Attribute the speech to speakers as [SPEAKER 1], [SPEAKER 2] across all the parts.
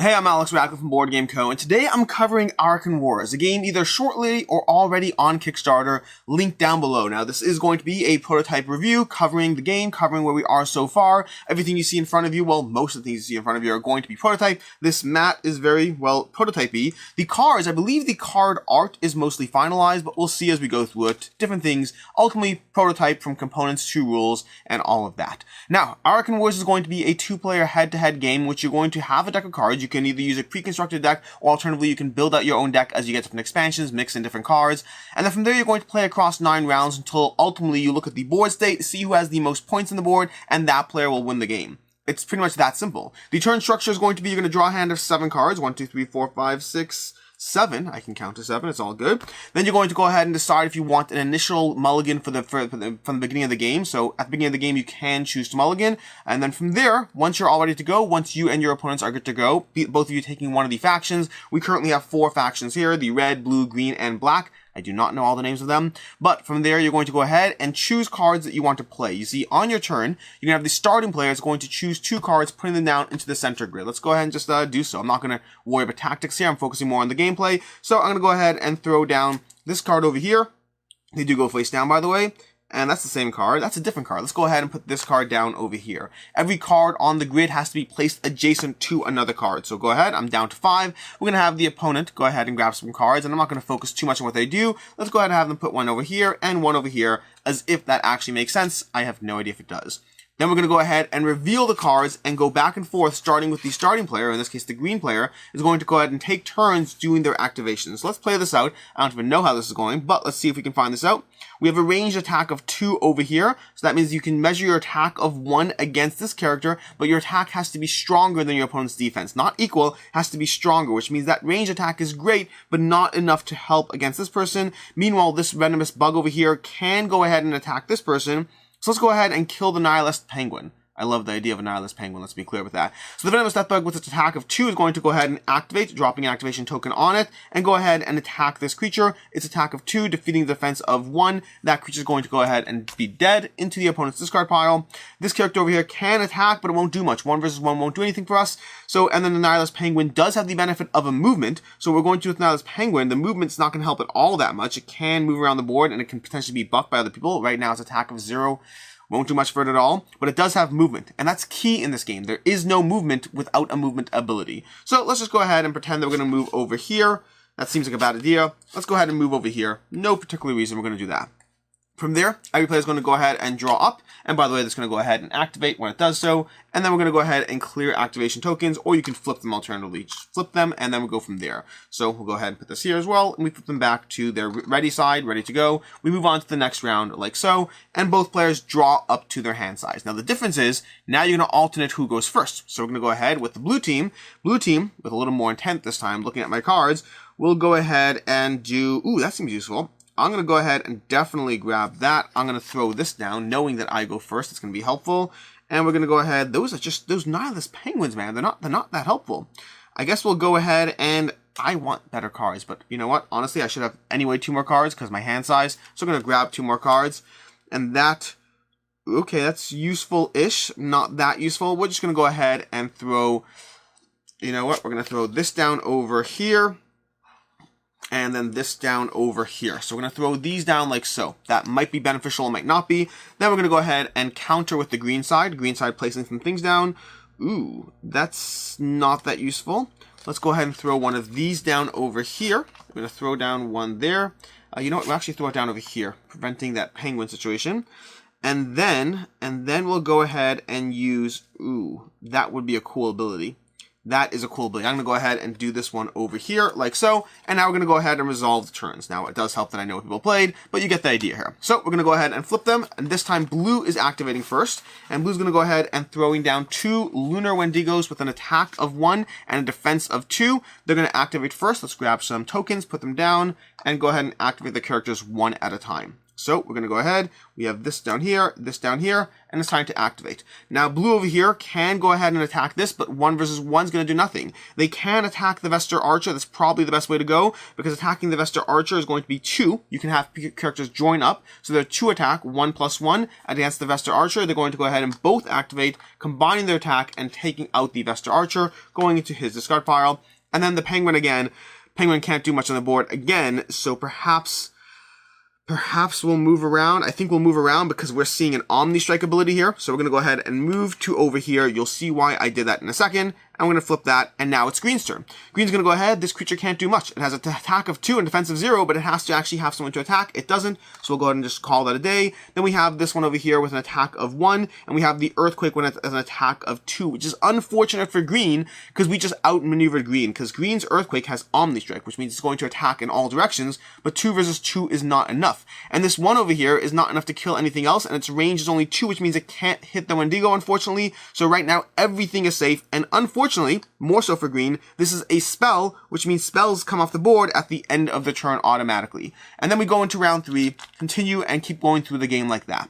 [SPEAKER 1] Hey, I'm AracKhan from Board Game Co. And today I'm covering AracKhan Wars, a game either shortly or already on Kickstarter, linked down below. Now, this is going to be a prototype review covering the game, covering where we are so far. Everything you see in front of you, well, most of the things you see in front of you are going to be prototype. This mat is very, well, prototype-y. The cards, I believe the card art is mostly finalized, but we'll see as we go through it. Different things, ultimately prototype from components to rules and all of that. Now, AracKhan Wars is going to be a two-player head-to-head game in which you're going to have a deck of cards. You can either use a pre-constructed deck, or alternatively, you can build out your own deck as you get different expansions, mix in different cards, and then from there, you're going to play across 9 rounds until ultimately you look at the board state, see who has the most points on the board, and that player will win the game. It's pretty much that simple. The turn structure is going to be, you're going to draw a hand of 7 cards, 1, 2, 3, 4, 5, 6, 7. I can count to 7. It's all good. Then you're going to go ahead and decide if you want an initial mulligan from the beginning of the game. So at the beginning of the game, you can choose to mulligan. And then from there, once you're all ready to go, once you and your opponents are good to go, both of you taking one of the factions. We currently have 4 factions here, the red, blue, green, and black. I do not know all the names of them, but from there, you're going to go ahead and choose cards that you want to play. You see, on your turn, you're going to have the starting player is going to choose 2 cards, putting them down into the center grid. Let's go ahead and just do so. I'm not going to worry about tactics here. I'm focusing more on the gameplay. So I'm going to go ahead and throw down this card over here. They do go face down, by the way. And that's the same card. That's a different card. Let's go ahead and put this card down over here. Every card on the grid has to be placed adjacent to another card. So go ahead. I'm down to 5. We're going to have the opponent go ahead and grab some cards. And I'm not going to focus too much on what they do. Let's go ahead and have them put one over here and one over here, as if that actually makes sense. I have no idea if it does. Then we're going to go ahead and reveal the cards and go back and forth, starting with the starting player, in this case the green player, is going to go ahead and take turns doing their activations. So let's play this out. I don't even know how this is going, but let's see if we can find this out. We have a ranged attack of 2 over here, so that means you can measure your attack of 1 against this character, but your attack has to be stronger than your opponent's defense. Not equal, has to be stronger, which means that ranged attack is great, but not enough to help against this person. Meanwhile, this venomous bug over here can go ahead and attack this person. So let's go ahead and kill the Nihilist Penguin. I love the idea of a Nihilist Penguin, let's be clear with that. So the Venomous Death Bug with its attack of 2 is going to go ahead and activate, dropping an activation token on it, and go ahead and attack this creature. Its attack of 2, defeating the defense of 1. That creature is going to go ahead and be dead into the opponent's discard pile. This character over here can attack, but it won't do much. 1 versus 1 won't do anything for us. So, and then the Nihilist Penguin does have the benefit of a movement. So we're going to with Nihilist Penguin, the movement's not going to help at all that much. It can move around the board, and it can potentially be buffed by other people. Right now, its attack of 0 won't do much for it at all, but it does have movement, and that's key in this game. There is no movement without a movement ability. So let's just go ahead and pretend that we're going to move over here. That seems like a bad idea. Let's go ahead and move over here. No particular reason we're going to do that. From there, every player is going to go ahead and draw up. And by the way, that's going to go ahead and activate when it does so. And then we're going to go ahead and clear activation tokens, or you can flip them alternatively. Just flip them, and then we'll go from there. So we'll go ahead and put this here as well, and we flip them back to their ready side, ready to go. We move on to the next round like so, and both players draw up to their hand size. Now the difference is, now you're going to alternate who goes first. So we're going to go ahead with the blue team. Blue team, with a little more intent this time, looking at my cards, we'll go ahead and do, ooh, that seems useful. I'm going to go ahead and definitely grab that. I'm going to throw this down, knowing that I go first. It's going to be helpful. And we're going to go ahead. Those are just those Nihilist Penguins, man. They're not that helpful. I guess we'll go ahead and I want better cards. But you know what? Honestly, I should have anyway 2 more cards because my hand size. So I'm going to grab 2 more cards. And that, okay, that's useful-ish. Not that useful. We're just going to go ahead and throw, you know what? We're going to throw this down over here. And then this down over here. So we're going to throw these down like so. That might be beneficial, it might not be. Then we're going to go ahead and counter with the green side. Green side placing some things down. Ooh, that's not that useful. Let's go ahead and throw one of these down over here. We're going to throw down one there. You know what, we'll actually throw it down over here, preventing that penguin situation. And then we'll go ahead and use, ooh, that would be a cool ability. That is a cool ability. I'm going to go ahead and do this one over here, like so. And now we're going to go ahead and resolve the turns. Now, it does help that I know what people played, but you get the idea here. So, we're going to go ahead and flip them. And this time, blue is activating first. And blue's going to go ahead and throwing down 2 Lunar Wendigos with an attack of 1 and a defense of 2. They're going to activate first. Let's grab some tokens, put them down, and go ahead and activate the characters one at a time. So we're going to go ahead. We have this down here, and it's time to activate. Now, blue over here can go ahead and attack this, but 1 versus 1 is going to do nothing. They can attack the Vestor Archer. That's probably the best way to go, because attacking the Vestor Archer is going to be 2. You can have characters join up, so they're 2 attack, 1 plus 1 against the Vestor Archer. They're going to go ahead and both activate, combining their attack and taking out the Vestor Archer, going into his discard pile. And then the Penguin again. Penguin can't do much on the board again, so perhaps we'll move around. I think we'll move around because we're seeing an Omni Strike ability here. So we're going to go ahead and move to over here. You'll see why I did that in a second. I'm going to flip that, and now it's Green's turn. Green's going to go ahead. This creature can't do much. It has an attack of 2 and defense of 0, but it has to actually have someone to attack. It doesn't, so we'll go ahead and just call that a day. Then we have this one over here with an attack of 1, and we have the Earthquake one as an attack of 2, which is unfortunate for Green, because we just outmaneuvered Green, because Green's Earthquake has Omni Strike, which means it's going to attack in all directions, but 2 versus 2 is not enough. And this one over here is not enough to kill anything else, and its range is only 2, which means it can't hit the Wendigo, unfortunately. So right now, everything is safe, and unfortunately, more so for Green, this is a spell, which means spells come off the board at the end of the turn automatically. And then we go into round 3, continue and keep going through the game like that.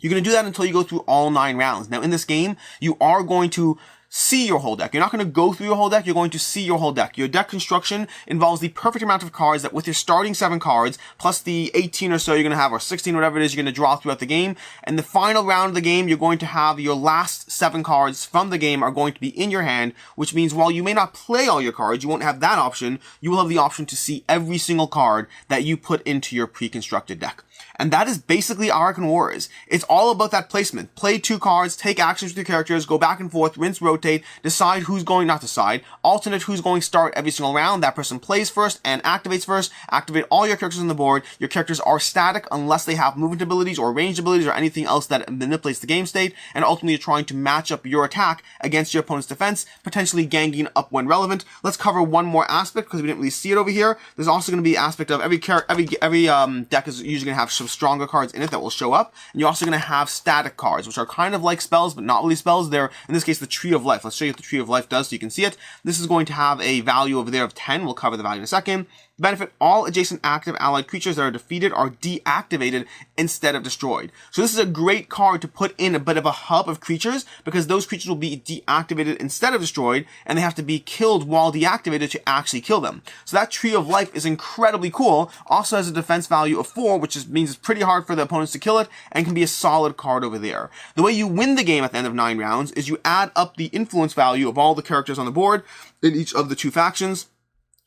[SPEAKER 1] You're going to do that until you go through all 9 rounds. Now in this game, you are going to see your whole deck. You're not going to go through your whole deck, you're going to see your whole deck. Your deck construction involves the perfect amount of cards that with your starting 7 cards, plus the 18 or so you're going to have, or 16, whatever it is, you're going to draw throughout the game. And the final round of the game, you're going to have your last 7 cards from the game are going to be in your hand, which means while you may not play all your cards, you won't have that option, you will have the option to see every single card that you put into your pre-constructed deck. And that is basically AracKhan Wars. It's all about that placement. Play 2 cards, take actions with your characters, go back and forth, rinse, rotate, decide who's going, not decide, alternate who's going to start every single round. That person plays first and activates first. Activate all your characters on the board. Your characters are static unless they have movement abilities or ranged abilities or anything else that manipulates the game state. And ultimately you're trying to match up your attack against your opponent's defense, potentially ganging up when relevant. Let's cover one more aspect because we didn't really see it over here. There's also going to be an aspect of every deck is usually going to have some stronger cards in it that will show up. And you're also going to have static cards, which are kind of like spells, but not really spells. They're, in this case, the Tree of Life. Let's show you what the Tree of Life does so you can see it. This is going to have a value over there of 10. We'll cover the value in a second. Benefit: all adjacent active allied creatures that are defeated are deactivated instead of destroyed. So this is a great card to put in a bit of a hub of creatures because those creatures will be deactivated instead of destroyed, and they have to be killed while deactivated to actually kill them. So that Tree of Life is incredibly cool. Also has a defense value of 4, which means it's pretty hard for the opponents to kill it, and can be a solid card over there. The way you win the game at the end of 9 rounds is you add up the influence value of all the characters on the board in each of the 2 factions.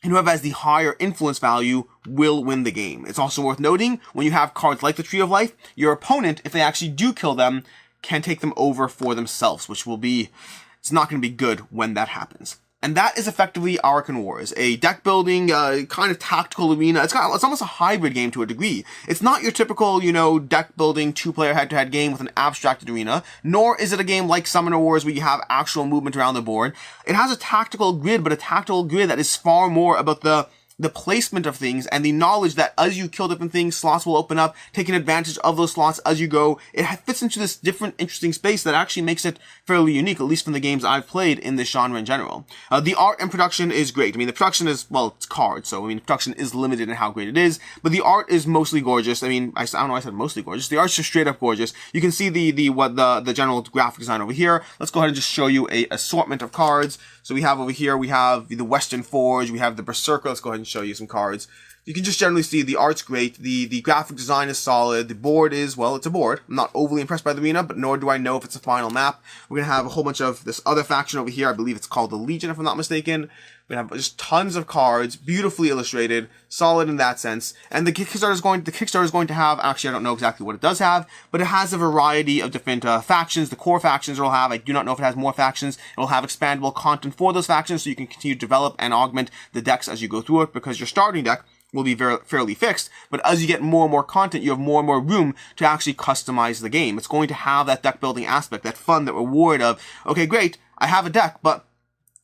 [SPEAKER 1] And whoever has the higher influence value will win the game. It's also worth noting, when you have cards like the Tree of Life, your opponent, if they actually do kill them, can take them over for themselves, which will be, it's not going to be good when that happens. And that is effectively AracKhan Wars, a deck building, kind of tactical arena. It's almost a hybrid game to a degree. It's not your typical, deck building 2-player head-to-head game with an abstracted arena, nor is it a game like Summoner Wars where you have actual movement around the board. It has a tactical grid, but a tactical grid that is far more about the placement of things and the knowledge that as you kill different things, slots will open up, taking advantage of those slots as you go. It fits into this different, interesting space that actually makes it fairly unique, at least from the games I've played in this genre in general. The art and production is great. I mean, the production is, well, it's cards, so, the production is limited in how great it is, but the art is mostly gorgeous. I don't know why I said mostly gorgeous. The art's just straight up gorgeous. You can see the general graphic design over here. Let's go ahead and just show you a assortment of cards. So we have over here, we have the Western Forge, we have the Berserker. Let's go ahead and show you some cards. You can just generally see the art's great, the graphic design is solid, the board is, well, it's a board. I'm not overly impressed by the arena, but nor do I know if it's a final map. We're going to have a whole bunch of this other faction over here. I believe it's called the Legion, if I'm not mistaken. We have just tons of cards, beautifully illustrated, solid in that sense. And the Kickstarter is going to have, actually I don't know exactly what it does have, but it has a variety of different factions. The core factions it'll have, I do not know if it has more factions. It'll have expandable content for those factions, so you can continue to develop and augment the decks as you go through it, because your starting deck will be fairly fixed, but as you get more and more content, you have more and more room to actually customize the game. It's going to have that deck building aspect, that fun, that reward of, okay, great, I have a deck, but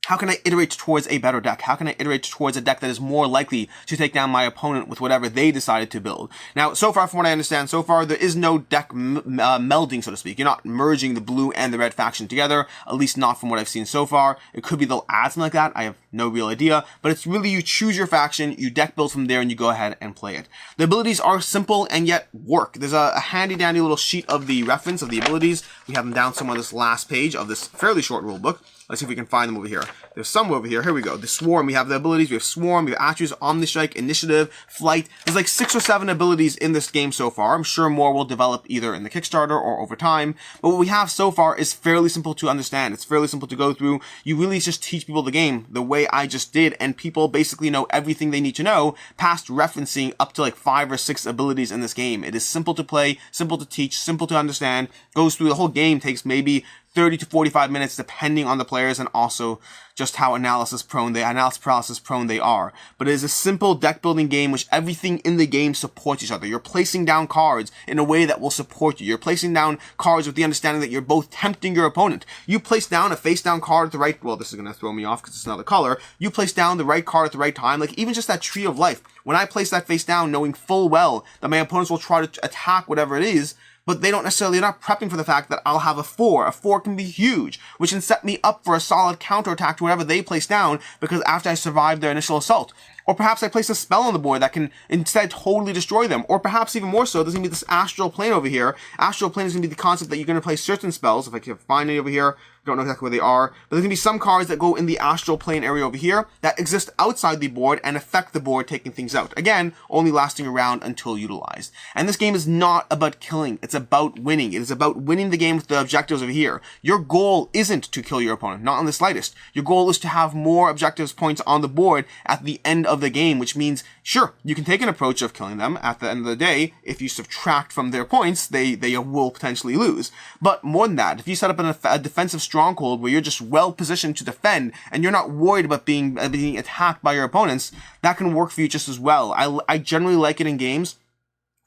[SPEAKER 1] how can I iterate towards a better deck? How can I iterate towards a deck that is more likely to take down my opponent with whatever they decided to build? Now, so far, from what I understand, there is no deck melding, so to speak. You're not merging the blue and the red faction together, at least not from what I've seen so far. It could be they'll add something like that. I have no real idea, but it's really you choose your faction, you deck build from there, and you go ahead and play it. The abilities are simple and yet work. There's a handy dandy little sheet of the reference of the abilities. We have them down somewhere on this last page of this fairly short rule book. Let's see if we can find them over here. There's some over here. Here we go. The Swarm. We have the abilities. We have Swarm. We have Attributes, Omnistrike, Initiative, Flight. There's like 6 or 7 abilities in this game so far. I'm sure more will develop either in the Kickstarter or over time. But what we have so far is fairly simple to understand. It's fairly simple to go through. You really just teach people the game the way I just did, and people basically know everything they need to know past referencing up to like 5 or 6 abilities in this game. It is simple to play, simple to teach, simple to understand. Goes through the whole game, takes maybe 30 to 45 minutes depending on the players and also just how analysis paralysis prone they are. But it is a simple deck building game which everything in the game supports each other. You're placing down cards in a way that will support you. You're placing down cards with the understanding that you're both tempting your opponent. You place down a face down card at the right, well, this is going to throw me off because it's another color. You place down the right card at the right time. Like even just that Tree of Life. When I place that face down knowing full well that my opponents will try to attack whatever it is, but they're not prepping for the fact that I'll have a 4. A 4 can be huge, which can set me up for a solid counterattack to whatever they place down, because after I survive their initial assault. Or perhaps I place a spell on the board that can instead totally destroy them. Or perhaps even more so, there's going to be this Astral Plane over here. Astral Plane is going to be the concept that you're going to play certain spells. If I can find any over here, don't know exactly where they are. But there's going to be some cards that go in the Astral Plane area over here that exist outside the board and affect the board, taking things out. Again, only lasting around until utilized. And this game is not about killing. It's about winning. It is about winning the game with the objectives over here. Your goal isn't to kill your opponent, not in the slightest. Your goal is to have more objectives points on the board at the end of the game, which means, sure, you can take an approach of killing them. At the end of the day, if you subtract from their points, they will potentially lose. But more than that, if you set up a defensive stronghold where you're just well positioned to defend and you're not worried about being attacked by your opponents, that can work for you just as well. I generally like it in games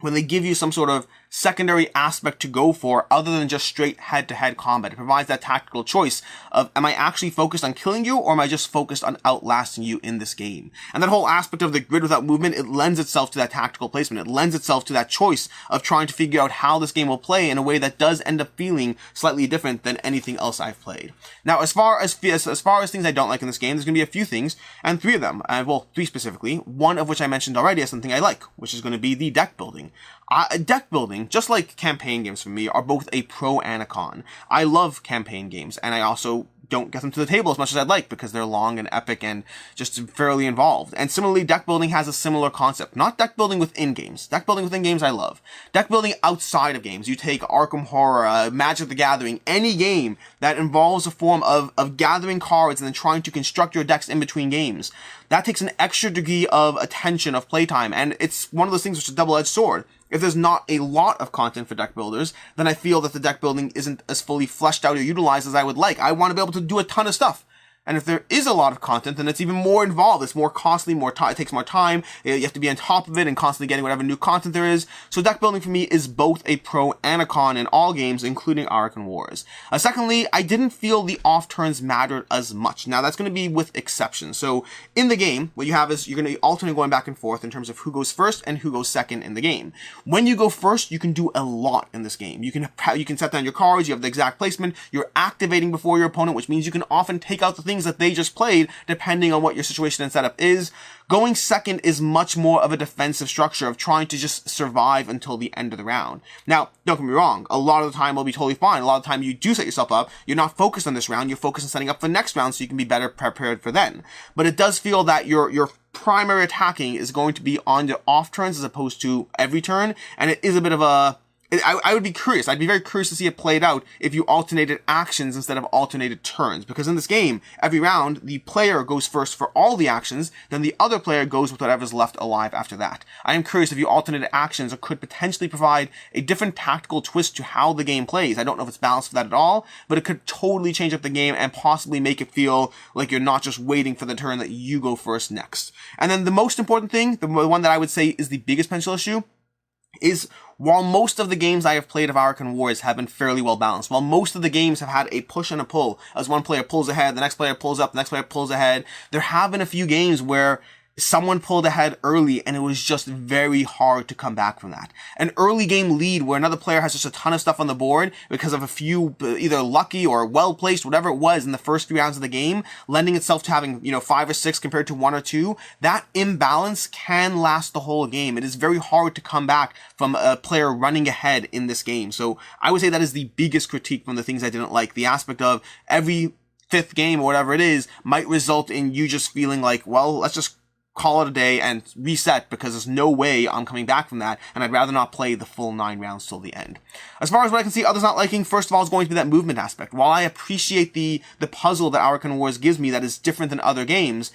[SPEAKER 1] when they give you some sort of secondary aspect to go for other than just straight head-to-head combat. It provides that tactical choice of, am I actually focused on killing you, or am I just focused on outlasting you in this game? And that whole aspect of the grid without movement, it lends itself to that tactical placement. It lends itself to that choice of trying to figure out how this game will play in a way that does end up feeling slightly different than anything else I've played. Now, as far as things I don't like in this game, there's going to be a few things, and 3 of them, well, 3 specifically, one of which I mentioned already as something I like, which is going to be the deck building. Deck building, just like campaign games for me, are both a pro and a con. I love campaign games, and I also don't get them to the table as much as I'd like because they're long and epic and just fairly involved. And similarly, deck building has a similar concept. Not deck building within games. Deck building within games I love. Deck building outside of games. You take Arkham Horror, Magic the Gathering, any game that involves a form of gathering cards and then trying to construct your decks in between games. That takes an extra degree of attention, of playtime, and it's one of those things which is a double-edged sword. If there's not a lot of content for deck builders, then I feel that the deck building isn't as fully fleshed out or utilized as I would like. I want to be able to do a ton of stuff. And if there is a lot of content, then it's even more involved. It's more costly, it takes more time. You have to be on top of it and constantly getting whatever new content there is. So deck building for me is both a pro and a con in all games, including AracKhan Wars. Secondly, I didn't feel the off turns mattered as much. Now that's going to be with exceptions. So in the game, what you have is you're going to be alternately going back and forth in terms of who goes first and who goes second in the game. When you go first, you can do a lot in this game. You can set down your cards. You have the exact placement. You're activating before your opponent, which means you can often take out the things that they just played, depending on what your situation and setup is. Going second is much more of a defensive structure of trying to just survive until the end of the round. Now, don't get me wrong, a lot of the time will be totally fine. A lot of the time you do set yourself up, you're not focused on this round, you're focused on setting up for the next round so you can be better prepared for then. But it does feel that your primary attacking is going to be on your off turns as opposed to every turn, and it is a bit of a I would be curious. I'd be very curious to see it played out if you alternated actions instead of alternated turns. Because in this game, every round, the player goes first for all the actions, then the other player goes with whatever's left alive after that. I am curious if you alternated actions or could potentially provide a different tactical twist to how the game plays. I don't know if it's balanced for that at all, but it could totally change up the game and possibly make it feel like you're not just waiting for the turn that you go first next. And then the most important thing, the one that I would say is the biggest potential issue, is while most of the games I have played of AracKhan Wars have been fairly well balanced, while most of the games have had a push and a pull, as one player pulls ahead, the next player pulls up, the next player pulls ahead, there have been a few games where someone pulled ahead early and it was just very hard to come back from that. An early game lead where another player has just a ton of stuff on the board because of a few either lucky or well placed, whatever it was in the first 3 rounds of the game, lending itself to having, 5 or 6 compared to 1 or 2, that imbalance can last the whole game. It is very hard to come back from a player running ahead in this game. So I would say that is the biggest critique from the things I didn't like. The aspect of every 5th game or whatever it is might result in you just feeling like, well, let's just call it a day and reset because there's no way I'm coming back from that, and I'd rather not play the full 9 rounds till the end. As far as what I can see others not liking, first of all, is going to be that movement aspect. While I appreciate the puzzle that AracKhan Wars gives me that is different than other games,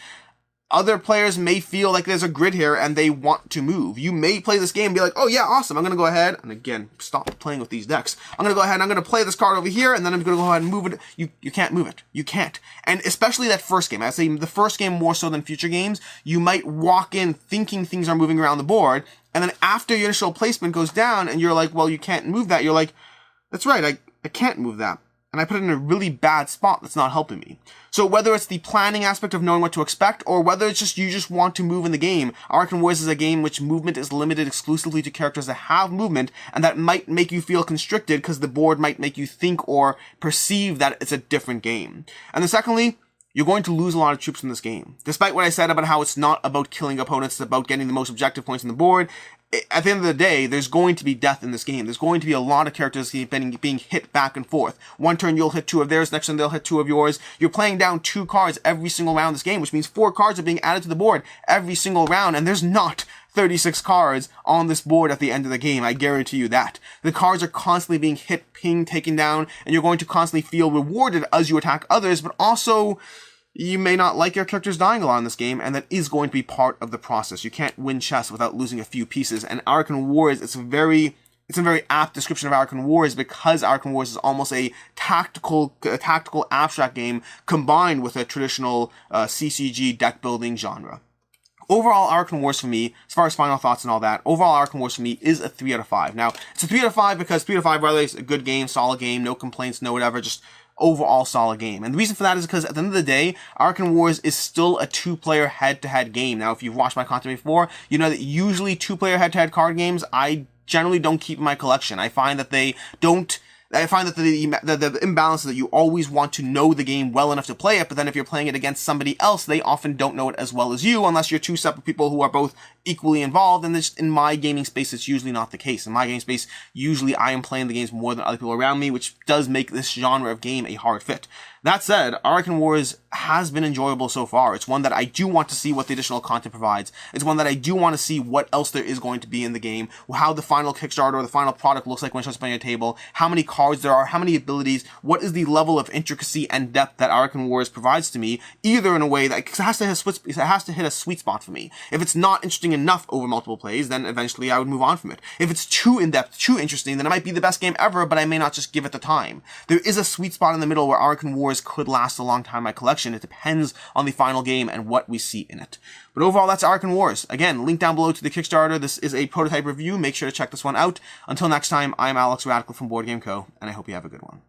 [SPEAKER 1] other players may feel like there's a grid here and they want to move. You may play this game and be like, oh yeah, awesome, I'm going to go ahead, and again, stop playing with these decks. I'm going to go ahead and I'm going to play this card over here, and then I'm going to go ahead and move it. You can't move it. You can't. And especially that first game. I'd say the first game more so than future games, you might walk in thinking things are moving around the board, and then after your initial placement goes down and you're like, well, you can't move that. You're like, that's right, I can't move that. And I put it in a really bad spot that's not helping me. So whether it's the planning aspect of knowing what to expect, or whether it's just you just want to move in the game, AracKhan Wars is a game which movement is limited exclusively to characters that have movement, and that might make you feel constricted because the board might make you think or perceive that it's a different game. And then secondly, you're going to lose a lot of troops in this game. Despite what I said about how it's not about killing opponents, it's about getting the most objective points on the board, at the end of the day, there's going to be death in this game. There's going to be a lot of characters being hit back and forth. One turn you'll hit 2 of theirs, next turn they'll hit 2 of yours. You're playing down 2 cards every single round of this game, which means 4 cards are being added to the board every single round, and there's not 36 cards on this board at the end of the game. I guarantee you that. The cards are constantly being hit, pinged, taken down, and you're going to constantly feel rewarded as you attack others, but also you may not like your characters dying a lot in this game, and that is going to be part of the process. You can't win chess without losing a few pieces, and AracKhan Wars, it's a very apt description of AracKhan Wars because AracKhan Wars is almost a tactical abstract game combined with a traditional CCG deck building genre. Overall, AracKhan Wars for me, as far as final thoughts and all that, overall AracKhan Wars for me is a 3 out of 5. Now, it's a 3 out of 5 because 3 out of 5 rather is a good game, solid game, no complaints, no whatever, just overall solid game. And the reason for that is because at the end of the day, AracKhan Wars is still a 2-player head-to-head game. Now, if you've watched my content before, you know that usually 2-player head-to-head card games, I generally don't keep in my collection. I find that the imbalance is that you always want to know the game well enough to play it, but then if you're playing it against somebody else, they often don't know it as well as you, unless you're 2 separate people who are both equally involved, and this, in my gaming space, it's usually not the case. In my gaming space, usually I am playing the games more than other people around me, which does make this genre of game a hard fit. That said, AracKhan Wars has been enjoyable so far. It's one that I do want to see what the additional content provides. It's one that I do want to see what else there is going to be in the game, how the final Kickstarter or the final product looks like when it shows up on your table, how many cards there are, how many abilities, what is the level of intricacy and depth that AracKhan Wars provides to me, either in a way that it has to hit a sweet spot for me. If it's not interesting enough over multiple plays, then eventually I would move on from it. If it's too in-depth, too interesting, then it might be the best game ever, but I may not just give it the time. There is a sweet spot in the middle where AracKhan Wars could last a long time in my collection. It depends on the final game and what we see in it. But overall, that's AracKhan Wars. Again, link down below to the Kickstarter. This is a prototype review. Make sure to check this one out. Until next time, I'm Alex Radical from Board Game Co., and I hope you have a good one.